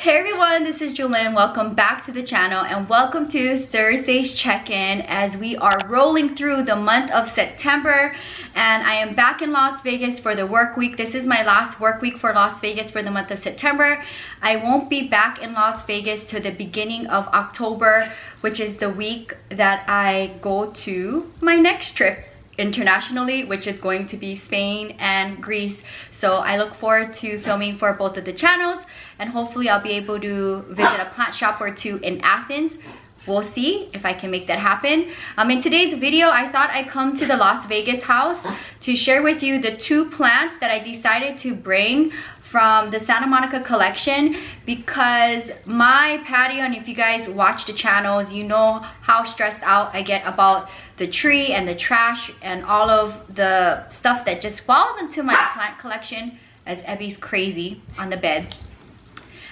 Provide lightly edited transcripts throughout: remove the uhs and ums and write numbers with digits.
Hey everyone, this is Jewelyn. Welcome back to the channel and welcome to Thursday's check-in as we are rolling through the month of September, and I am back in Las Vegas for the work week. This is my last work week for Las Vegas for the month of September. I won't be back in Las Vegas to the beginning of October, which is the week that I go to my next trip internationally, which is going to be Spain and Greece. So I look forward to filming for both of the channels, and hopefully I'll be able to visit a plant shop or two in Athens. We'll see if I can make that happen. In today's video, I thought I'd come to the Las Vegas house to share with you the 2 plants that I decided to bring from the Santa Monica collection, because my patio, and if you guys watch the channels, you know how stressed out I get about the tree and the trash and all of the stuff that just falls into my plant collection, as Ebby's crazy on the bed.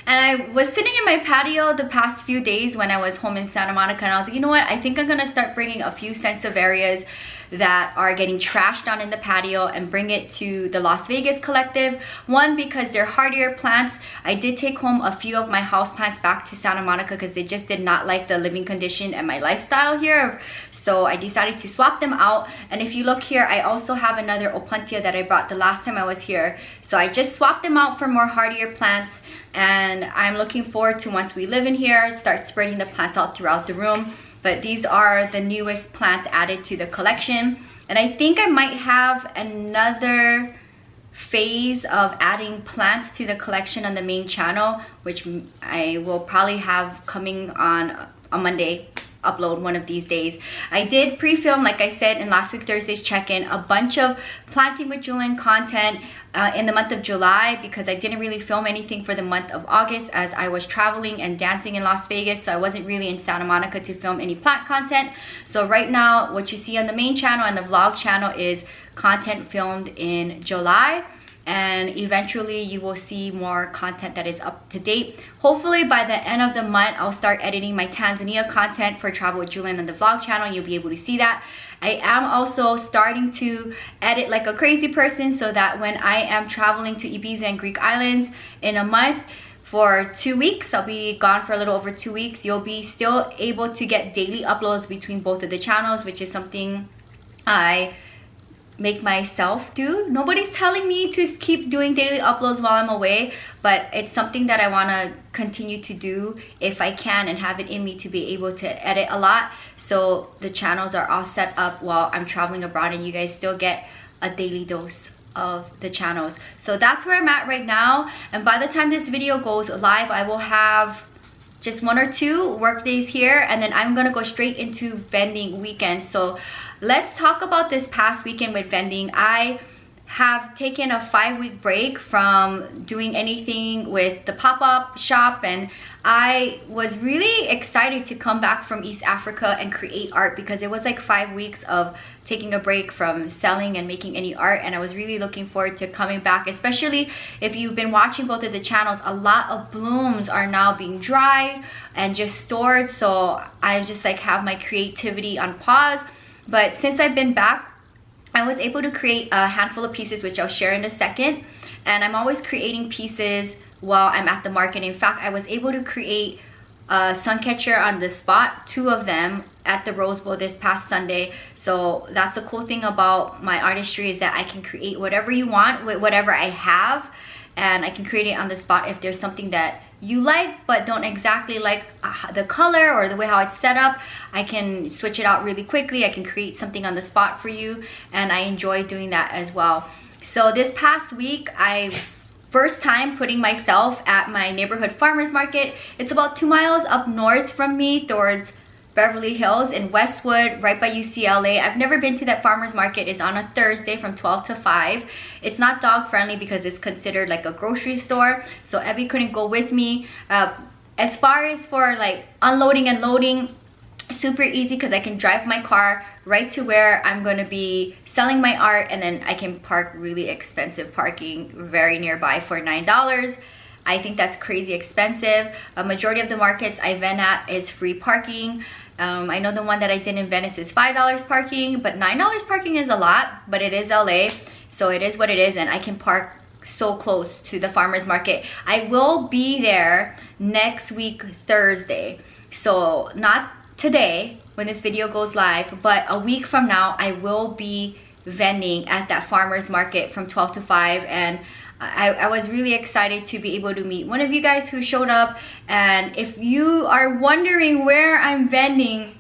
And I was sitting in my patio the past few days when I was home in Santa Monica, and I was like, you know what, I think I'm gonna start bringing a few areas that are getting trashed down in the patio and bring it to the Las Vegas collective. One, because they're hardier plants. I did take home a few of my house plants back to Santa Monica because they just did not like the living condition and my lifestyle here, so I decided to swap them out. And if you look here, I also have another opuntia that I brought the last time I was here, so I just swapped them out for more hardier plants, and I'm looking forward to, once we live in here, start spreading the plants out throughout the room. But these are the newest plants added to the collection, and I think I might have another phase of adding plants to the collection on the main channel, which I will probably have coming on a Monday upload one of these days. I did pre-film, like I said in last week Thursday's check-in, a bunch of planting with Jewelyn content in the month of July, because I didn't really film anything for the month of August as I was traveling and dancing in Las Vegas, so I wasn't really in Santa Monica to film any plant content. So right now what you see on the main channel and the vlog channel is content filmed in July, and eventually you will see more content that is up to date. Hopefully by the end of the month I'll start editing my Tanzania content for Travel with Jewelyn on the vlog channel, and you'll be able to see that. I am also starting to edit like a crazy person, so that when I am traveling to Ibiza and Greek islands in a month for 2 weeks, I'll be gone for a little over 2 weeks, you'll be still able to get daily uploads between both of the channels, which is something I make myself do. Nobody's telling me to keep doing daily uploads while I'm away, but it's something that I want to continue to do if I can, and have it in me to be able to edit a lot, so the channels are all set up while I'm traveling abroad and you guys still get a daily dose of the channels. So that's where I'm at right now, and by the time this video goes live I will have just 1 or 2 work days here, and then I'm gonna go straight into vending weekend. So let's talk about this past weekend with vending. I have taken a 5-week break from doing anything with the pop-up shop, and I was really excited to come back from East Africa and create art, because it was like 5 weeks of taking a break from selling and making any art, and I was really looking forward to coming back. Especially if you've been watching both of the channels, a lot of blooms are now being dried and just stored, so I just like have my creativity on pause. But since I've been back, I was able to create a handful of pieces, which I'll share in a second. And I'm always creating pieces while I'm at the market. In fact, I was able to create a sun catcher on the spot, 2 of them at the Rose Bowl this past Sunday. So that's the cool thing about my artistry, is that I can create whatever you want with whatever I have, and I can create it on the spot. If there's something that you like but don't exactly like the color or the way how it's set up, I can switch it out really quickly. I can create something on the spot for you, and I enjoy doing that as well. So this past week, first time putting myself at my neighborhood farmers market. It's about 2 miles up north from me towards Beverly Hills in Westwood, right by UCLA. I've never been to that farmers market. It's on a Thursday from 12 to 5. It's not dog friendly because it's considered like a grocery store, so Evie couldn't go with me. As far as for like unloading and loading, super easy, because I can drive my car right to where I'm going to be selling my art, and then I can park really expensive parking very nearby for $9. I think that's crazy expensive. A majority of the markets I vend at is free parking. I know the one that I did in Venice is $5 parking, but $9 parking is a lot, but it is LA, so it is what it is, and I can park so close to the farmers market. I will be there next week Thursday, so not today when this video goes live, but a week from now I will be vending at that farmers market from 12 to 5, and I was really excited to be able to meet one of you guys who showed up. And if you are wondering where I'm vending,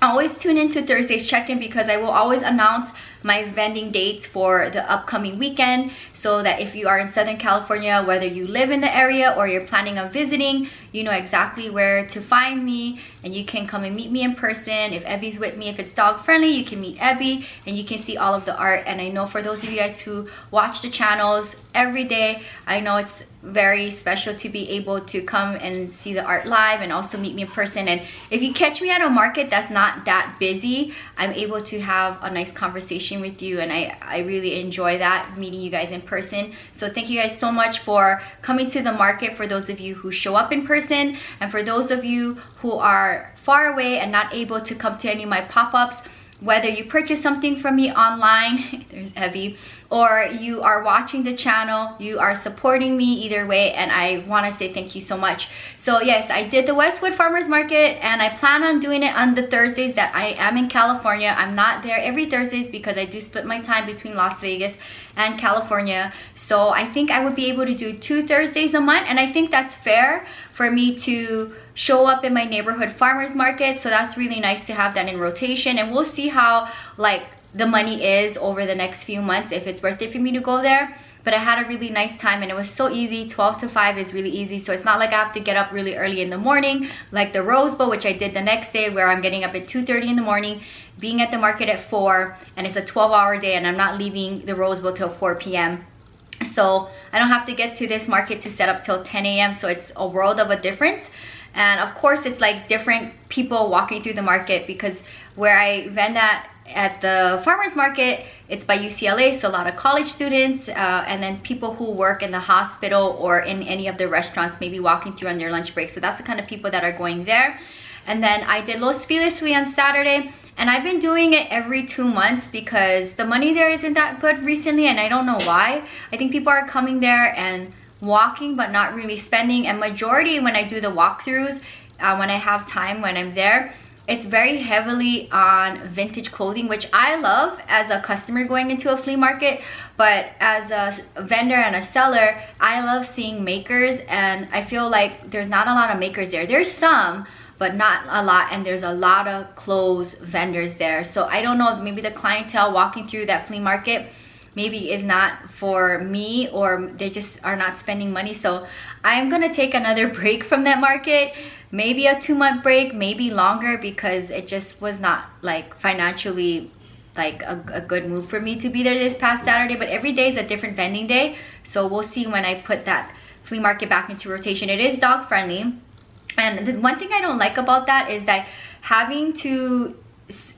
always tune into Thursday's check-in, because I will always announce my vending dates for the upcoming weekend, so that if you are in Southern California, whether you live in the area or you're planning on visiting, you know exactly where to find me, and you can come and meet me in person. If Ebby's with me, if it's dog friendly, you can meet Ebby and you can see all of the art. And I know for those of you guys who watch the channels every day, I know it's very special to be able to come and see the art live and also meet me in person. And if you catch me at a market that's not that busy, I'm able to have a nice conversation with you, and I really enjoy that, meeting you guys in person. So thank you guys so much for coming to the market, for those of you who show up in person, and for those of you who are far away and not able to come to any of my pop-ups. Whether you purchase something from me online, there's Evie, or you are watching the channel, you are supporting me either way, and I want to say thank you so much. So yes, I did the Westwood Farmers Market, and I plan on doing it on the Thursdays that I am in California. I'm not there every Thursdays because I do split my time between Las Vegas and California. So I think I would be able to do 2 Thursdays a month, and I think that's fair for me to show up in my neighborhood farmers market. So that's really nice to have that in rotation, and we'll see how like the money is over the next few months, if it's worth it for me to go there. But I had a really nice time, and it was so easy. 12 to 5 is really easy, so it's not like I have to get up really early in the morning like the Rose Bowl, which I did the next day, where I'm getting up at 2:30 in the morning, being at the market at 4, and it's a 12-hour day, and I'm not leaving the Rose Bowl till 4 p.m. So I don't have to get to this market to set up till 10 a.m. So it's a world of a difference. And of course, it's like different people walking through the market, because where I vend at the farmers market, it's by UCLA, so a lot of college students, and then people who work in the hospital or in any of the restaurants, maybe walking through on their lunch break. So that's the kind of people that are going there. And then I did Los Feliz on Saturday, and I've been doing it every 2 months because the money there isn't that good recently, and I don't know why. I think people are coming there and walking but not really spending, and majority when I do the walkthroughs, when I have time, when I'm there, it's very heavily on vintage clothing, which I love as a customer going into a flea market. But as a vendor and a seller, I love seeing makers, and I feel like there's not a lot of makers there. There's some, but not a lot, and there's a lot of clothes vendors there. So I don't know, maybe the clientele walking through that flea market maybe is not for me, or they just are not spending money. So I'm gonna take another break from that market, maybe a 2-month break, maybe longer, because it just was not like financially like a good move for me to be there this past Saturday. But every day is a different vending day, so we'll see when I put that flea market back into rotation. It is dog friendly, and the one thing I don't like about that is that having to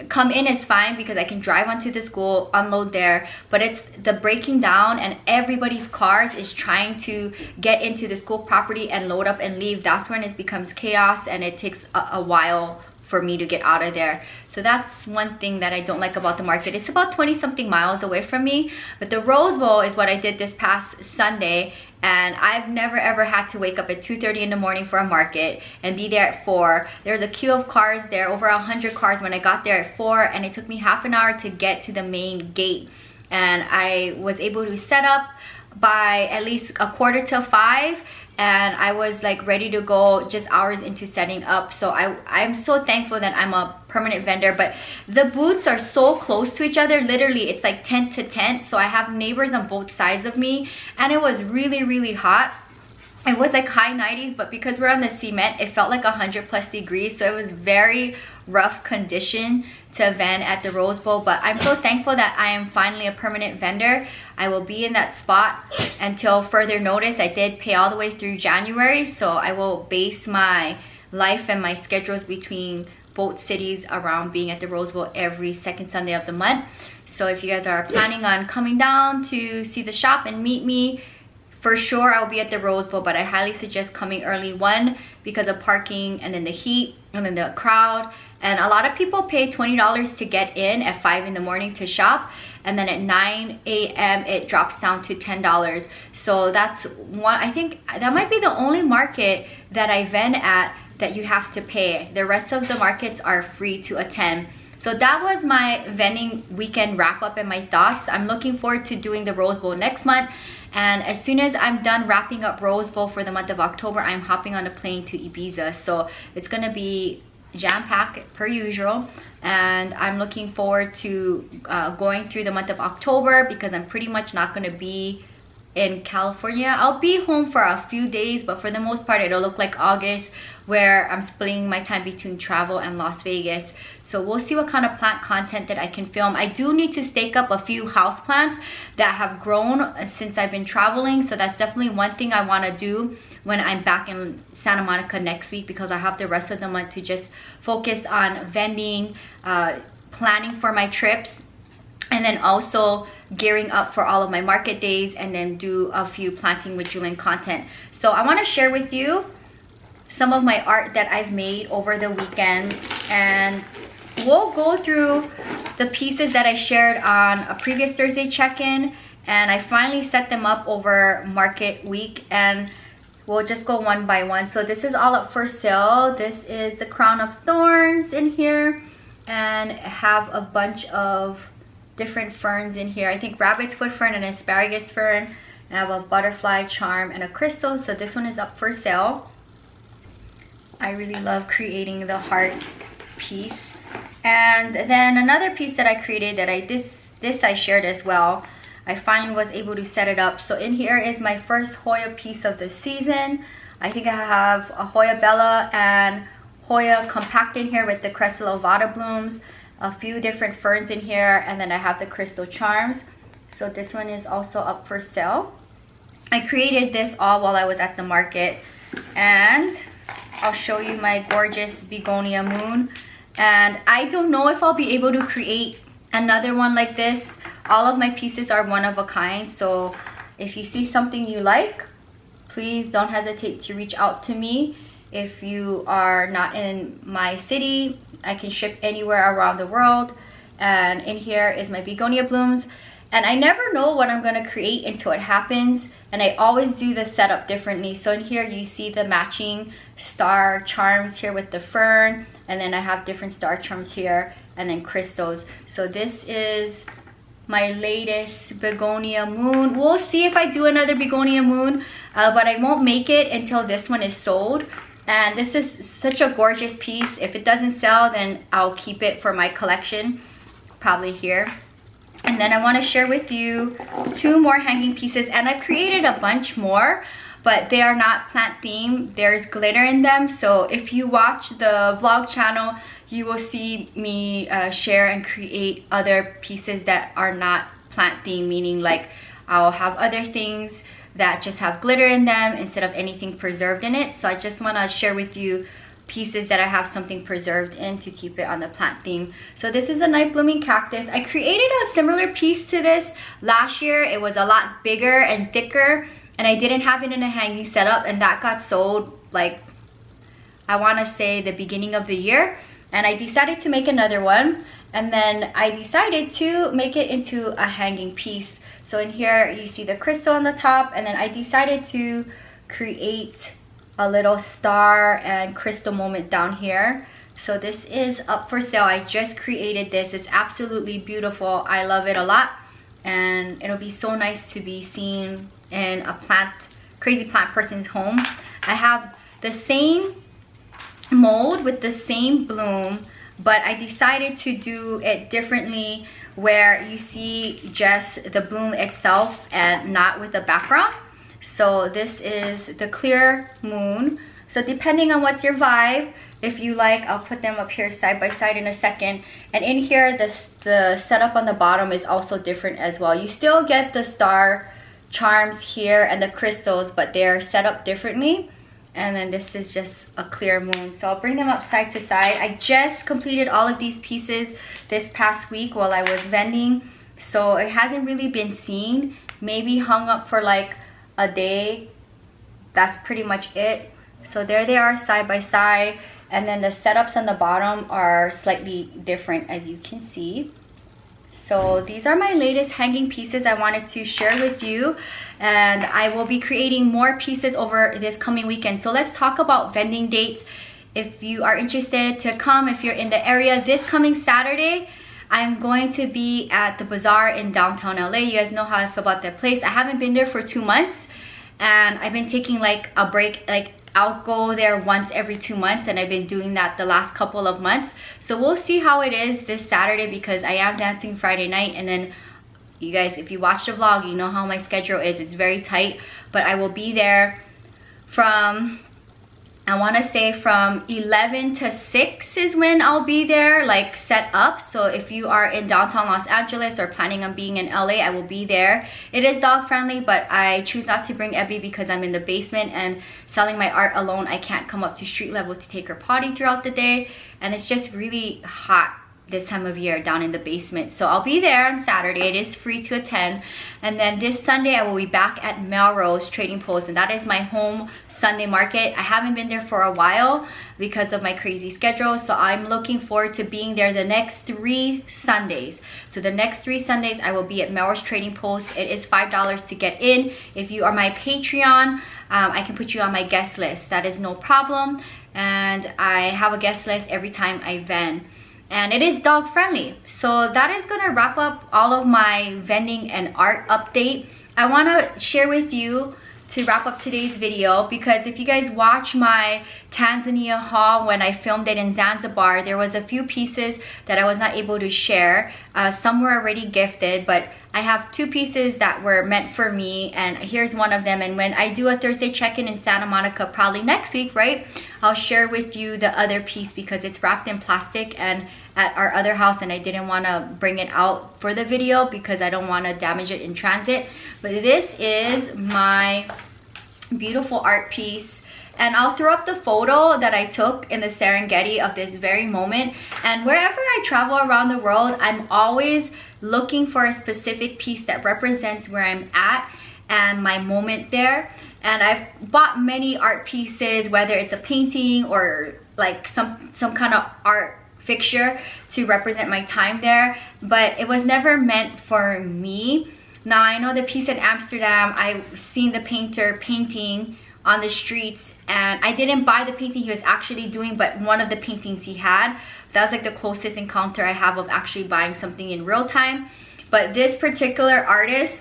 come in is fine, because I can drive onto the school, unload there, but it's the breaking down and everybody's cars is trying to get into the school property and load up and leave. That's when it becomes chaos, and it takes a while for me to get out of there. So that's one thing that I don't like about the market. It's about 20 something miles away from me. But the Rose Bowl is what I did this past Sunday, and I've never ever had to wake up at 2:30 in the morning for a market and be there at 4. There's a queue of cars there, over 100 cars when I got there at 4, and it took me half an hour to get to the main gate. And I was able to set up by at least 4:45, and I was like ready to go just hours into setting up. So I'm so thankful that I'm a permanent vendor. But the booths are so close to each other, literally it's like tent to tent, so I have neighbors on both sides of me, and it was really hot. It was like high 90s, but because we're on the cement, it felt like 100+ degrees, so it was very rough condition to vend at the Rose Bowl. But I'm so thankful that I am finally a permanent vendor. I will be in that spot until further notice. I did pay all the way through January, so I will base my life and my schedules between both cities around being at the Rose Bowl every second Sunday of the month. So if you guys are planning on coming down to see the shop and meet me For sure I'll be at the Rose Bowl, but I highly suggest coming early. One, because of parking, and then the heat, and then the crowd. And a lot of people pay $20 to get in at 5 in the morning to shop, and then at 9 a.m. it drops down to $10. So that's one, I think that might be the only market that I vend at that you have to pay. The rest of the markets are free to attend. So that was my vending weekend wrap up and my thoughts. I'm looking forward to doing the Rose Bowl next month. And as soon as I'm done wrapping up Rose Bowl for the month of October, I'm hopping on a plane to Ibiza. So it's gonna be jam-packed per usual. And I'm looking forward to going through the month of October, because I'm pretty much not gonna be in California. I'll be home for a few days, but for the most part it'll look like August, where I'm splitting my time between travel and Las Vegas. So we'll see what kind of plant content that I can film. I do need to stake up a few house plants that have grown since I've been traveling, so that's definitely one thing I want to do when I'm back in Santa Monica next week, because I have the rest of the month to just focus on vending, planning for my trips, and then also gearing up for all of my market days, and then do a few planting with Jewelyn content. So I want to share with you some of my art that I've made over the weekend, and we'll go through the pieces that I shared on a previous Thursday check-in, and I finally set them up over market week, and we'll just go one by one. So this is all up for sale. This is the crown of thorns in here, and have a bunch of different ferns in here. I think rabbit's foot fern and asparagus fern. I have a butterfly charm and a crystal. So this one is up for sale. I really love creating the heart piece. And then another piece that I created that this I shared as well. I finally was able to set it up. So in here is my first Hoya piece of the season. I think I have a Hoya Bella and Hoya compact in here with the Cressel Ovata blooms, a few different ferns in here, and then I have the crystal charms. So this one is also up for sale. I created this all while I was at the market, and I'll show you my gorgeous begonia moon. And I don't know if I'll be able to create another one like this. All of my pieces are one of a kind, so if you see something you like, please don't hesitate to reach out to me. If you are not in my city, I can ship anywhere around the world. And in here is my begonia blooms. And I never know what I'm going to create until it happens, and I always do the setup differently. So in here you see the matching star charms here with the fern, and then I have different star charms here, and then crystals. So this is my latest begonia moon. We'll see if I do another begonia moon, but I won't make it until this one is sold. And this is such a gorgeous piece. If it doesn't sell, then I'll keep it for my collection, probably here. And then I want to share with you two more hanging pieces, and I've created a bunch more, but they are not plant themed. There's glitter in them, so if you watch the vlog channel, you will see me share and create other pieces that are not plant themed, meaning like I'll have other things that just have glitter in them instead of anything preserved in it. So I just want to share with you pieces that I have something preserved in to keep it on the plant theme. So this is a night blooming cactus. I created a similar piece to this last year. It was a lot bigger and thicker, and I didn't have it in a hanging setup, and that got sold like, I want to say the beginning of the year. And I decided to make another one, and then I decided to make it into a hanging piece. So in here you see the crystal on the top, and then I decided to create a little star and crystal moment down here. So this is up for sale. I just created this. It's absolutely beautiful. I love it a lot, and it'll be so nice to be seen in a crazy plant person's home. I have the same mold with the same bloom, but I decided to do it differently, where you see just the bloom itself and not with the background. So this is the clear moon. So depending on what's your vibe, if you like, I'll put them up here side by side in a second. And in here, the setup on the bottom is also different as well. You still get the star charms here and the crystals, but they're set up differently. And then this is just a clear moon. So I'll bring them up side to side. I just completed all of these pieces this past week while I was vending, so it hasn't really been seen. Maybe hung up for like a day. That's pretty much it. So there they are side by side, and then the setups on the bottom are slightly different, as you can see. So these are my latest hanging pieces I wanted to share with you, and I will be creating more pieces over this coming weekend. So let's talk about vending dates. If you are interested to come, if you're in the area, this coming Saturday I'm going to be at the bazaar in downtown LA. You guys know how I feel about that place. I haven't been there for 2 months, and I've been taking like a break. Like, I'll go there once every 2 months, and I've been doing that the last couple of months. So we'll see how it is this Saturday, because I am dancing Friday night, and then you guys, if you watch the vlog, you know how my schedule is. It's very tight, but I will be there from, I want to say from 11 to 6 is when I'll be there, like set up. So if you are in downtown Los Angeles or planning on being in LA, I will be there. It is dog friendly, but I choose not to bring Ebby because I'm in the basement, and selling my art alone, I can't come up to street level to take her potty throughout the day. And it's just really hot this time of year down in the basement. So I'll be there on Saturday. It is free to attend. And then this Sunday I will be back at Melrose Trading Post, and that is my home Sunday market. I haven't been there for a while because of my crazy schedule, so I'm looking forward to being there the next 3 Sundays. So the next 3 Sundays I will be at Melrose Trading Post. It is $5 to get in. If you are my Patreon, I can put you on my guest list. That is no problem, and I have a guest list every time I vend. And it is dog friendly. So that is gonna wrap up all of my vending and art update. I want to share with you to wrap up today's video, because if you guys watch my Tanzania haul when I filmed it in Zanzibar, there was a few pieces that I was not able to share. Some were already gifted, but I have 2 pieces that were meant for me, and here's one of them. And when I do a Thursday check-in in Santa Monica, probably next week, right, I'll share with you the other piece, because it's wrapped in plastic and at our other house, and I didn't want to bring it out for the video because I don't want to damage it in transit. But this is my beautiful art piece, and I'll throw up the photo that I took in the Serengeti of this very moment. And wherever I travel around the world, I'm always looking for a specific piece that represents where I'm at and my moment there. And I've bought many art pieces, whether it's a painting or like some kind of art fixture to represent my time there, but it was never meant for me. Now I know the piece in Amsterdam, I've seen the painter painting on the streets, and I didn't buy the painting he was actually doing, but one of the paintings he had. That was like the closest encounter I have of actually buying something in real time. But this particular artist,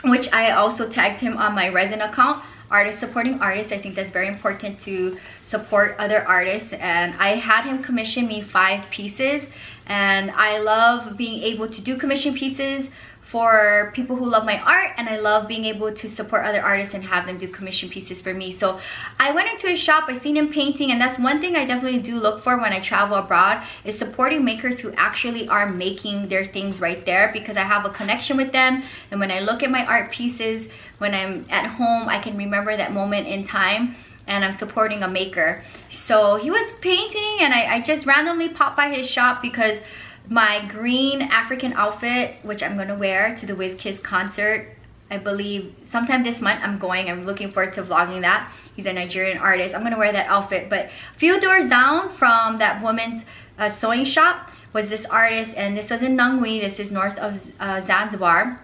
which I also tagged him on my resin account, artist supporting artists, I think that's very important to support other artists, and I had him commission me 5 pieces, and I love being able to do commission pieces for people who love my art, and I love being able to support other artists and have them do commission pieces for me. So I went into his shop, I seen him painting, and that's one thing I definitely do look for when I travel abroad, is supporting makers who actually are making their things right there, because I have a connection with them. And when I look at my art pieces when I'm at home, I can remember that moment in time, and I'm supporting a maker. So he was painting, and I just randomly popped by his shop because my green African outfit, which I'm gonna wear to the WizKids concert, I believe sometime this month I'm going. I'm looking forward to vlogging that. He's a Nigerian artist. I'm gonna wear that outfit. But a few doors down from that woman's sewing shop was this artist, and this was in Nangui. This is north of Zanzibar,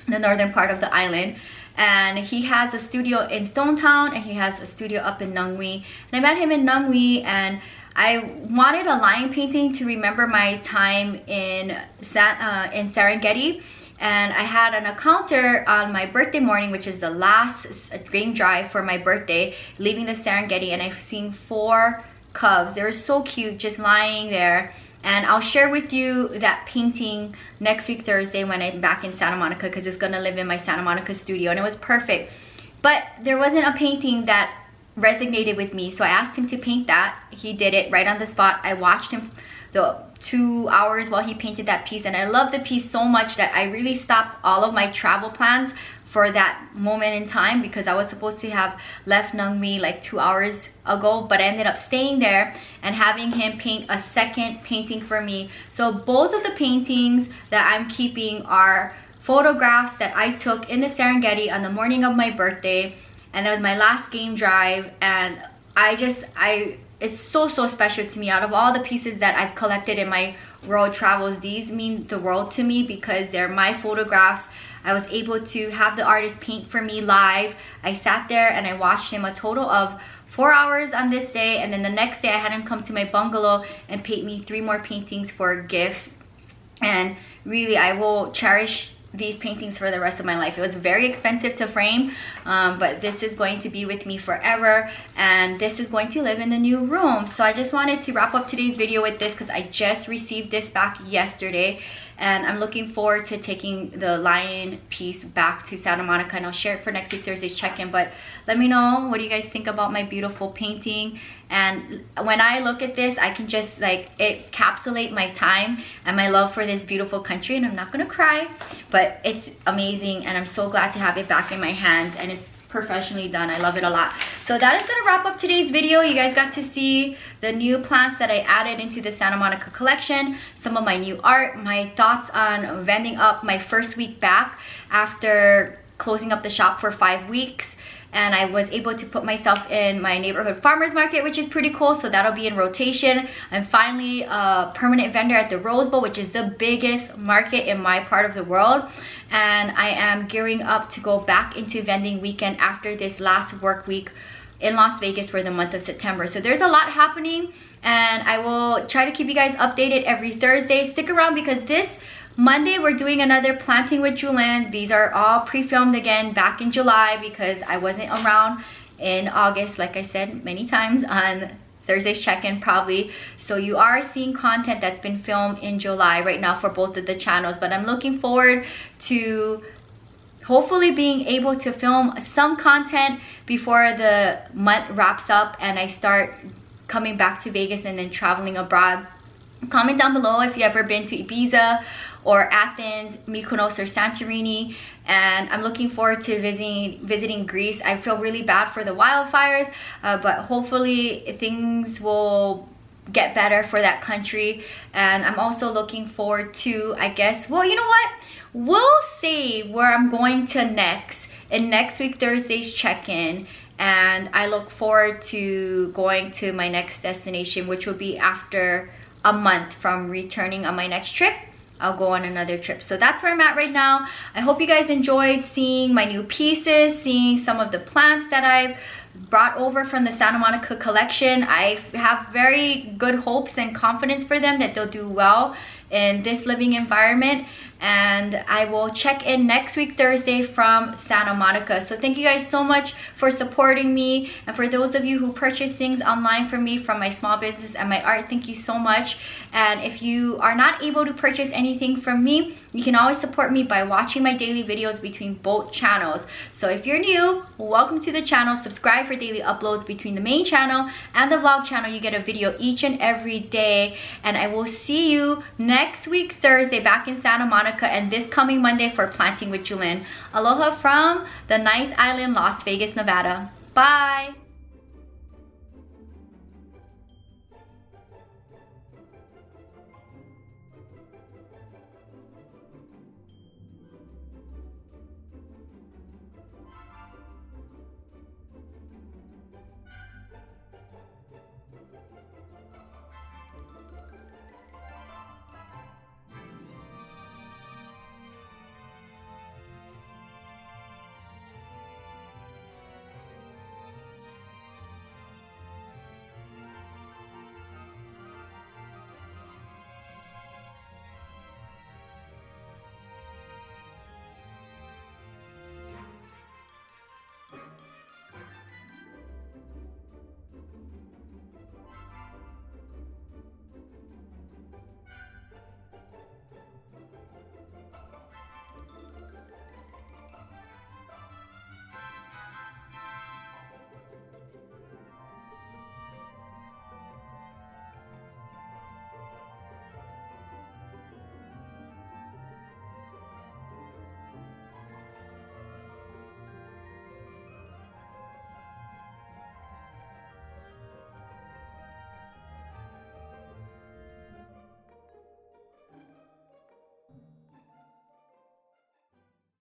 the northern part of the island. And he has a studio in Stone Town, and he has a studio up in Nangui. And I met him in Nangui, and I wanted a lion painting to remember my time in Serengeti. And I had an encounter on my birthday morning, which is the last game drive for my birthday, leaving the Serengeti, and I've seen 4 cubs. They were so cute, just lying there. And I'll share with you that painting next week Thursday when I'm back in Santa Monica, because it's gonna live in my Santa Monica studio, and it was perfect. But there wasn't a painting that resonated with me, so I asked him to paint that. He did it right on the spot. I watched him the 2 hours while he painted that piece, and I love the piece so much that I really stopped all of my travel plans for that moment in time, because I was supposed to have left Nangui like 2 hours ago, but I ended up staying there and having him paint a second painting for me. So both of the paintings that I'm keeping are photographs that I took in the Serengeti on the morning of my birthday, and that was my last game drive. And it's so special to me. Out of all the pieces that I've collected in my world travels, these mean the world to me because they're my photographs. I was able to have the artist paint for me live. I sat there and I watched him a total of 4 hours on this day, and then the next day I had him come to my bungalow and paint me 3 more paintings for gifts. And really, I will cherish these paintings for the rest of my life. It was very expensive to frame, but this is going to be with me forever, and this is going to live in the new room. So I just wanted to wrap up today's video with this because I just received this back yesterday, and I'm looking forward to taking the lion piece back to Santa Monica, and I'll share it for next week Thursday's check-in. But let me know, what do you guys think about my beautiful painting? And when I look at this, I can just like encapsulate my time and my love for this beautiful country, and I'm not gonna cry, but it's amazing, and I'm so glad to have it back in my hands, and it's professionally done. I love it a lot. So that is gonna wrap up today's video. You guys got to see the new plants that I added into the Santa Monica collection, some of my new art, my thoughts on vending up my first week back after closing up the shop for 5 weeks. And I was able to put myself in my neighborhood farmers market, which is pretty cool. So that'll be in rotation. I'm finally a permanent vendor at the Rose Bowl, which is the biggest market in my part of the world. And I am gearing up to go back into vending weekend after this last work week in Las Vegas for the month of September. So there's a lot happening, and I will try to keep you guys updated every Thursday. Stick around because this Monday we're doing another planting with Jewelyn. These are all pre-filmed again back in July because I wasn't around in August, like I said many times on Thursday's check-in probably. So you are seeing content that's been filmed in July right now for both of the channels, but I'm looking forward to hopefully being able to film some content before the month wraps up and I start coming back to Vegas and then traveling abroad. Comment down below if you've ever been to Ibiza or Athens, Mykonos, or Santorini. And I'm looking forward to visiting Greece. I feel really bad for the wildfires, but hopefully things will get better for that country. And I'm also looking forward to, I guess, well, you know what? We'll see where I'm going to next in next week Thursday's check-in. And I look forward to going to my next destination, which will be after a month from returning on my next trip. I'll go on another trip. So that's where I'm at right now. I hope you guys enjoyed seeing my new pieces, seeing some of the plants that I've brought over from the Santa Monica collection. I have very good hopes and confidence for them that they'll do well in this living environment. And I will check in next week Thursday from Santa Monica. So thank you guys so much for supporting me, and for those of you who purchase things online from me, from my small business and my art, thank you so much. And if you are not able to purchase anything from me, you can always support me by watching my daily videos between both channels. So if you're new, welcome to the channel. Subscribe for daily uploads between the main channel and the vlog channel. You get a video each and every day, and I will see you next week Thursday back in Santa Monica, and this coming Monday for Planting with Jewelyn. Aloha from the 9th Island, Las Vegas, Nevada. Bye!